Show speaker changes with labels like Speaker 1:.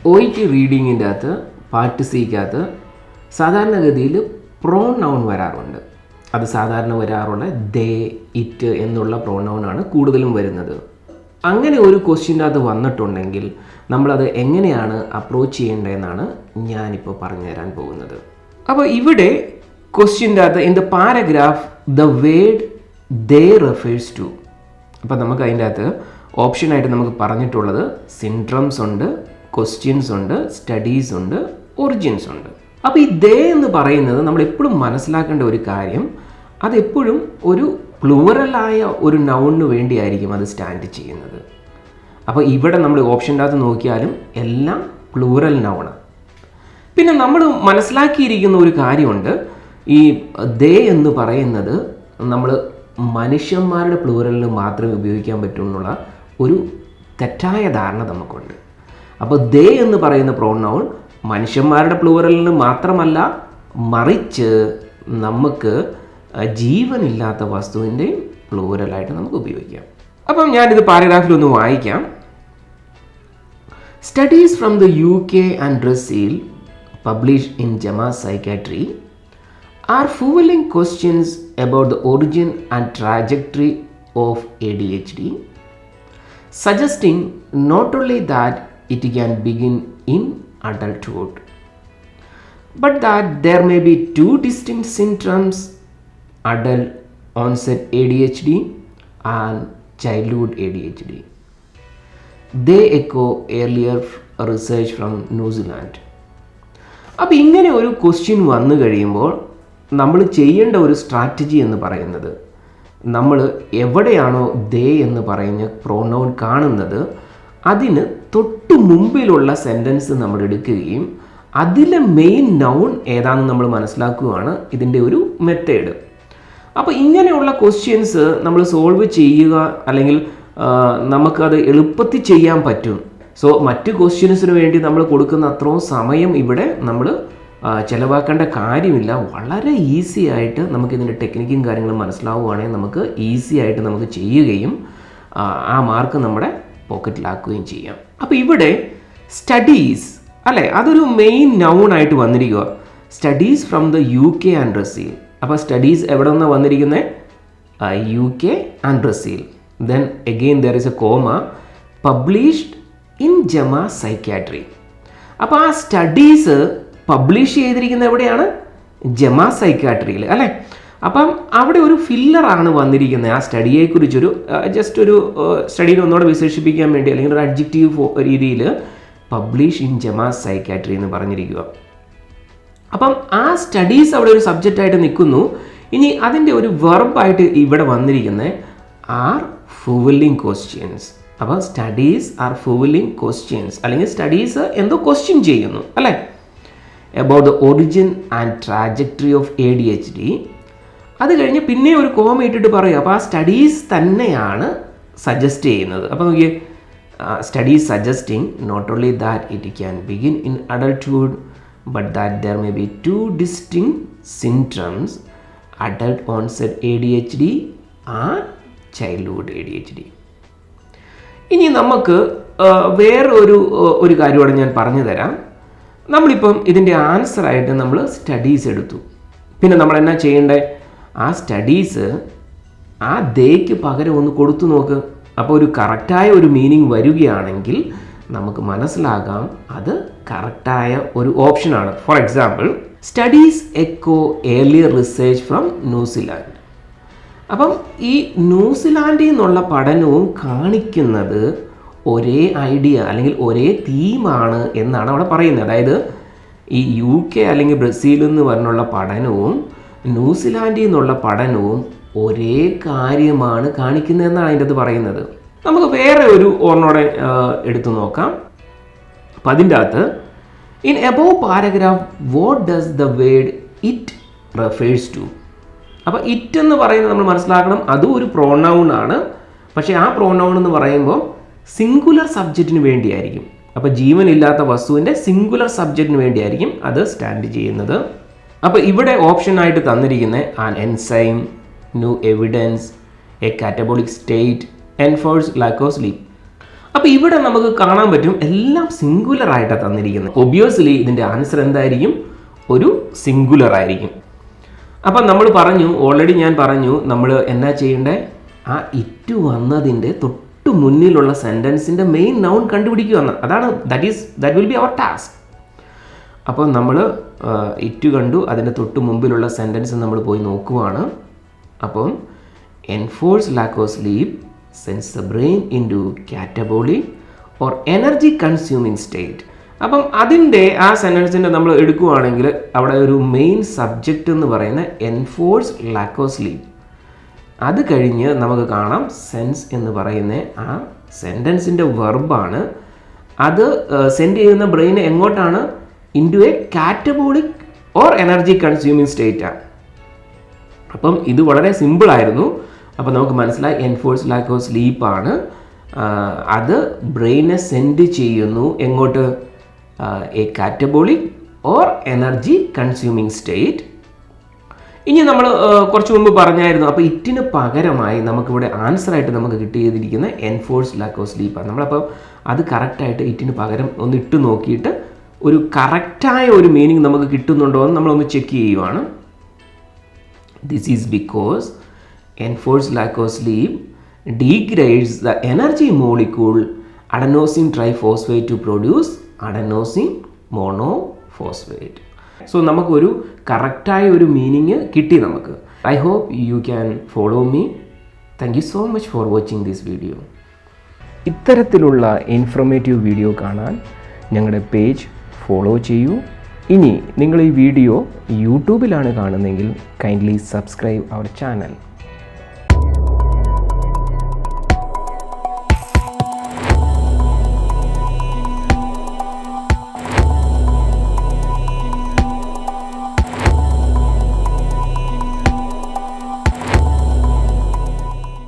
Speaker 1: OET റീഡിങ്ങിൻ്റെ അകത്ത് part സിക്കകത്ത് സാധാരണഗതിയിൽ pronoun വരാറുണ്ട്. അത് സാധാരണ വരാറുള്ള ദേ, ഇറ്റ് എന്നുള്ള പ്രോനൗണാണ് കൂടുതലും വരുന്നത്. അങ്ങനെ ഒരു ക്വസ്റ്റ്യൻ്റെ അത് വന്നിട്ടുണ്ടെങ്കിൽ നമ്മളത് എങ്ങനെയാണ് അപ്രോച്ച് ചെയ്യേണ്ടതെന്നാണ് ഞാനിപ്പോൾ പറഞ്ഞു തരാൻ പോകുന്നത്. അപ്പോൾ ഇവിടെ ക്വസ്റ്റ്യൻ്റെ അകത്ത് in the paragraph the word they refers to. അപ്പോൾ നമുക്ക് അതിൻ്റെ അകത്ത് ഓപ്ഷനായിട്ട് നമുക്ക് പറഞ്ഞിട്ടുള്ളത് സിൻഡ്രംസ് ഉണ്ട്, ക്വസ്റ്റ്യൻസ് ഉണ്ട്, സ്റ്റഡീസ് ഉണ്ട്, ഒറിജിൻസ് ഉണ്ട്. അപ്പോൾ ഈ ദേ എന്ന് പറയുന്നത് നമ്മൾ എപ്പോഴും മനസ്സിലാക്കേണ്ട ഒരു കാര്യം, അതെപ്പോഴും ഒരു പ്ലൂറലായ ഒരു നൗണിന് വേണ്ടിയായിരിക്കും അത് സ്റ്റാൻഡ് ചെയ്യുന്നത്. അപ്പോൾ ഇവിടെ നമ്മൾ ഓപ്ഷൻ്റെ അകത്ത് നോക്കിയാലും എല്ലാം പ്ലൂറൽ നൗണ്. പിന്നെ നമ്മൾ മനസ്സിലാക്കിയിരിക്കുന്ന ഒരു കാര്യമുണ്ട്, ഈ ദേ എന്ന് പറയുന്നത് നമ്മൾ മനുഷ്യന്മാരുടെ പ്ലൂറലിന് മാത്രമേ ഉപയോഗിക്കാൻ പറ്റൂ എന്നുള്ള ഒരു തെറ്റായ ധാരണ നമുക്കുണ്ട്. അപ്പോൾ ദേ എന്ന് പറയുന്ന പ്രോനൗൺ മനുഷ്യന്മാരുടെ പ്ലൂറലിന് മാത്രമല്ല, മറിച്ച് നമുക്ക് ജീവനില്ലാത്ത വസ്തുവിൻ്റെയും പ്ലൂറലായിട്ട് നമുക്ക് ഉപയോഗിക്കാം. അപ്പം ഞാനിത് പാരഗ്രാഫിലൊന്ന് വായിക്കാം. Studies from the UK and Brazil published in JAMA Psychiatry are fueling questions about the origin and trajectory of ADHD, suggesting not only that it can begin in adulthood, but that there may be two distinct symptoms, adult onset ADHD and childhood ADHD. They echo earlier research from New Zealand. അപ്പോൾ ഇങ്ങനെ ഒരു question വന്നു കഴിയുമ്പോൾ നമ്മൾ ചെയ്യേണ്ട ഒരു strategy എന്ന് പറയുന്നത്, നമ്മൾ എവിടെയാണോ ദേ എന്ന് പറയുന്ന പ്രോനൗൺ കാണുന്നത് അതിന് തൊട്ട് മുമ്പിലുള്ള സെൻറ്റൻസ് നമ്മൾ എടുക്കുകയും അതിലെ മെയിൻ നൗൺ ഏതാണെന്ന് നമ്മൾ മനസ്സിലാക്കുകയാണ് ഇതിൻ്റെ ഒരു മെത്തേഡ്. അപ്പോൾ ഇങ്ങനെയുള്ള ക്വസ്റ്റ്യൻസ് നമ്മൾ സോൾവ് ചെയ്യുക, അല്ലെങ്കിൽ നമുക്കത് എളുപ്പത്തിൽ ചെയ്യാൻ പറ്റും. സോ മറ്റ് ക്വസ്റ്റ്യൻസിന് വേണ്ടി നമ്മൾ കൊടുക്കുന്ന അത്രയും സമയം ഇവിടെ നമ്മൾ ചിലവാക്കേണ്ട കാര്യമില്ല. വളരെ ഈസി ആയിട്ട് നമുക്കിതിൻ്റെ ടെക്നിക്കും കാര്യങ്ങളും മനസ്സിലാവുകയാണെങ്കിൽ നമുക്ക് ഈസി ആയിട്ട് നമുക്ക് ചെയ്യുകയും ആ മാർക്ക് നമ്മുടെ പോക്കറ്റിലാക്കുകയും ചെയ്യാം. അപ്പോൾ ഇവിടെ സ്റ്റഡീസ് അല്ലേ, അതൊരു മെയിൻ നൗൺ ആയിട്ട് വന്നിരിക്കുക. Studies from the UK and Brazil. അപ്പോൾ സ്റ്റഡീസ് എവിടെ നിന്നാണ് വന്നിരിക്കുന്നത്? UK and Brazil. Then again there is a comma, published in JAMA Psychiatry. അപ്പോൾ ആ സ്റ്റഡീസ് പബ്ലിഷ് ചെയ്തിരിക്കുന്നത് എവിടെയാണ്? JAMA Psychiatryയിൽ അല്ലേ. അപ്പം അവിടെ ഒരു ഫില്ലറാണ് വന്നിരിക്കുന്നത്. ആ സ്റ്റഡിയെക്കുറിച്ചൊരു ജസ്റ്റ് ഒരു സ്റ്റഡീനെ ഒന്നുകൂടെ വിശേഷിപ്പിക്കാൻ വേണ്ടി, അല്ലെങ്കിൽ ഒരു അഡ്ജക്റ്റീവ് രീതിയിൽ പബ്ലിഷ് ഇൻ JAMA Psychiatry എന്ന് പറഞ്ഞിരിക്കുക. അപ്പം ആ സ്റ്റഡീസ് അവിടെ ഒരു സബ്ജക്റ്റായിട്ട് നിൽക്കുന്നു. ഇനി അതിൻ്റെ ഒരു വെർബായിട്ട് ഇവിടെ വന്നിരിക്കുന്നത് ആർ ഫുവലിംഗ് ക്വസ്റ്റ്യൻസ്. അപ്പോൾ സ്റ്റഡീസ് ആർ ഫുവലിംഗ് ക്വസ്റ്റ്യൻസ്, അല്ലെങ്കിൽ സ്റ്റഡീസ് എന്തോ ക്വസ്റ്റ്യൻ ചെയ്യുന്നു അല്ലേ, about the origin and trajectory of ADHD. അത് കഴിഞ്ഞ് പിന്നെ ഒരു കോമ ഇട്ടിട്ട് പറയും. അപ്പോൾ ആ സ്റ്റഡീസ് തന്നെയാണ് സജസ്റ്റ് ചെയ്യുന്നത്. അപ്പോൾ നോക്കിയേ, studies suggesting not only that it can begin in adulthood, but that there may be two distinct symptoms, adult onset ADHD and childhood ADHD. ഇനി നമുക്ക് വേറെ ഒരു കാര്യമാണ് ഞാൻ പറഞ്ഞു തരാം. നമ്മളിപ്പം ഇതിൻ്റെ ആൻസറായിട്ട് നമ്മൾ സ്റ്റഡീസ് എടുത്തു. പിന്നെ നമ്മൾ എന്നാ ചെയ്യേണ്ടത്? ആ സ്റ്റഡീസ് ആ ദേക്ക് പകരം ഒന്ന് കൊടുത്തു നോക്ക്. അപ്പോൾ ഒരു കറക്റ്റായ ഒരു മീനിങ് വരികയാണെങ്കിൽ നമുക്ക് മനസ്സിലാകാം അത് കറക്റ്റായ ഒരു ഓപ്ഷനാണ്. For example, studies echo earlier research from New Zealand. അപ്പം ഈ ന്യൂസിലാൻഡിൽ നിന്നുള്ള പഠനവും കാണിക്കുന്നത് ഒരേ ഐഡിയ അല്ലെങ്കിൽ ഒരേ തീമാണ് എന്നാണ് അവിടെ പറയുന്നത്. അതായത് ഈ UK അല്ലെങ്കിൽ ബ്രസീലിൽ നിന്ന് പറഞ്ഞുള്ള പഠനവും ന്യൂസിലാൻഡിൽ നിന്നുള്ള പഠനവും ഒരേ കാര്യമാണ് കാണിക്കുന്നതെന്നാണ് അതിൻ്റെ അത് പറയുന്നത്. നമുക്ക് വേറെ ഒരു ഓർമ്മയോടെ എടുത്തു നോക്കാം. അപ്പം അതിൻ്റെ അകത്ത് in above paragraph what does the word it refers to. അപ്പോൾ ഇറ്റ് എന്ന് പറയുന്നത് നമ്മൾ മനസ്സിലാക്കണം, അതും ഒരു പ്രോനൗൺ ആണ്. പക്ഷേ ആ പ്രോനൗൺ എന്ന് പറയുമ്പോൾ സിംഗുലർ സബ്ജക്റ്റിന് വേണ്ടിയായിരിക്കും. അപ്പോൾ ജീവനില്ലാത്ത വസ്തുവിൻ്റെ സിംഗുലർ സബ്ജക്റ്റിന് വേണ്ടിയായിരിക്കും അത് സ്റ്റാൻഡ് ചെയ്യുന്നത്. അപ്പോൾ ഇവിടെ ഓപ്ഷനായിട്ട് തന്നിരിക്കുന്നത് an enzyme, new evidence, A catabolic state, enforce lack of sleep. അപ്പോൾ ഇവിടെ നമുക്ക് കാണാൻ പറ്റും എല്ലാം സിംഗുലർ ആയിട്ടാണ് തന്നിരിക്കുന്നത്. ഒബ്വിയസ്ലി ഇതിൻ്റെ ആൻസർ എന്തായിരിക്കും? ഒരു സിംഗുലർ ആയിരിക്കും. അപ്പം നമ്മൾ ഓൾറെഡി ഞാൻ പറഞ്ഞു നമ്മൾ എന്നാ ചെയ്യേണ്ടത്? ആ ഇറ്റ് വന്നതിൻ്റെ തൊട്ട് മുന്നിലുള്ള സെൻറ്റൻസിൻ്റെ മെയിൻ നൗൺ കണ്ടുപിടിക്കുക എന്ന്. അതാണ് that will be our task. അപ്പം നമ്മൾ ഇറ്റ് കണ്ടു, അതിൻ്റെ തൊട്ട് മുമ്പിലുള്ള സെൻറ്റൻസ് നമ്മൾ പോയി നോക്കുവാണ്. അപ്പം enforce lack of sleep sends the brain into catabolic or energy consuming state. അപ്പം അതിൻ്റെ ആ സെൻറ്റൻസിൻ്റെ നമ്മൾ എടുക്കുകയാണെങ്കിൽ അവിടെ ഒരു മെയിൻ സബ്ജക്റ്റ് എന്ന് പറയുന്ന എൻഫോഴ്സ് ലാക്ക് ഓഫ് സ്ലീപ്പ്. അത് കഴിഞ്ഞ് നമുക്ക് കാണാം സെൻസ് എന്ന് പറയുന്ന ആ സെൻറ്റൻസിൻ്റെ വെർബാണ്. അത് സെൻഡ് ചെയ്യുന്ന ബ്രെയിൻ എങ്ങോട്ടാണ്? In to a catabolic or energy consuming സ്റ്റേറ്റാണ്. അപ്പം ഇത് വളരെ സിമ്പിളായിരുന്നു. അപ്പം നമുക്ക് മനസ്സിലായി എൻഫോഴ്സ് ലാക്ക് ഓഫ് സ്ലീപ്പാണ്. അത് ബ്രെയിനെ സെൻഡ് ചെയ്യുന്നു എങ്ങോട്ട്? A catabolic or energy consuming state. ഇനി നമ്മൾ കുറച്ച് മുമ്പ് പറഞ്ഞായിരുന്നു. അപ്പോൾ ഇറ്റിന് പകരമായി നമുക്കിവിടെ ആൻസറായിട്ട് നമുക്ക് കിട്ടിയിരിക്കുന്ന എൻഫോഴ്സ് ലാക്ക് ഓഫ് സ്ലീപ്പാണ്. നമ്മളപ്പോൾ അത് കറക്റ്റായിട്ട് ഇറ്റിന് പകരം ഒന്ന് ഇട്ട് നോക്കിയിട്ട് ഒരു കറക്റ്റായ ഒരു മീനിങ് നമുക്ക് കിട്ടുന്നുണ്ടോ എന്ന് നമ്മളൊന്ന് ചെക്ക് ചെയ്യുവാണ്. This is because enforced lack of sleep degrades the energy molecule adenosine triphosphate to produce adenosine monophosphate. So നമുക്കൊരു കറക്റ്റായ ഒരു മീനിങ് കിട്ടി നമുക്ക്. I hope you can follow me. Thank you so much for watching this video. ഇത്തരത്തിലുള്ള informative video കാണാൻ ഞങ്ങളുടെ page follow ചെയ്യൂ. ഇനി നിങ്ങൾ ഈ വീഡിയോ യൂട്യൂബിലാണ് കാണുന്നതെങ്കിൽ കൈൻഡ്ലി സബ്സ്ക്രൈബ് അവർ ചാനൽ.